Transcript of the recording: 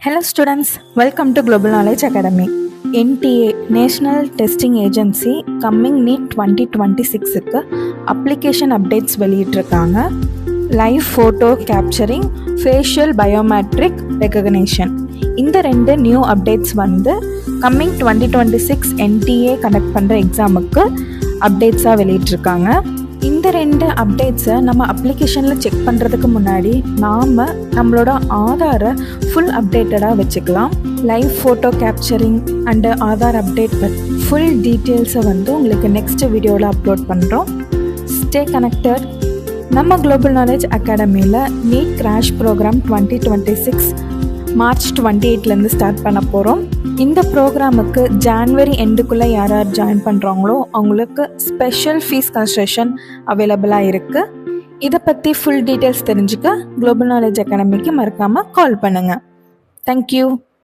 Hello students, welcome to Global Knowledge Academy. NTA National Testing Agency coming NEET 2026க்கு application updates வெளியிட்டிருக்காங்க. Live photo capturing, facial biometric recognition, இந்த ரெண்டு new updates coming 2026 NTA conduct பண்ணுற எக்ஸாமுக்கு அப்டேட்ஸாக வெளியிட்டிருக்காங்க. இந்த ரெண்டு அப்டேட்ஸை நம்ம அப்ளிகேஷனில் செக் பண்ணுறதுக்கு முன்னாடி நாம் நம்மளோட ஆதாரை ஃபுல் அப்டேட்டடாக வச்சுக்கலாம். Live photo capturing and Aadhaar update full டீட்டெயில்ஸை உங்களுக்கு நெக்ஸ்ட் வீடியோவில் அப்லோட் பண்ணுறோம். Stay connected. நம்ம குளோபல் நாலேஜ் அகாடமியில் நீட் கிராஷ் ப்ரோக்ராம் 2026 மார்ச் 28லேருந்து ஸ்டார்ட் பண்ண போகிறோம். இந்த ப்ரோக்ராமுக்கு ஜான்வரி எண்டுக்குள்ளே யார் யார் ஜாயின் பண்ணுறாங்களோ அவங்களுக்கு ஸ்பெஷல் ஃபீஸ் கன்செஷன் அவைலபிளாக இருக்குது. இதை பற்றி ஃபுல் டீட்டெயில்ஸ் தெரிஞ்சுக்க குளோபல் நாலேஜ் அகாடமிக்கு மறக்காமல் கால் பண்ணுங்கள். தேங்க்யூ.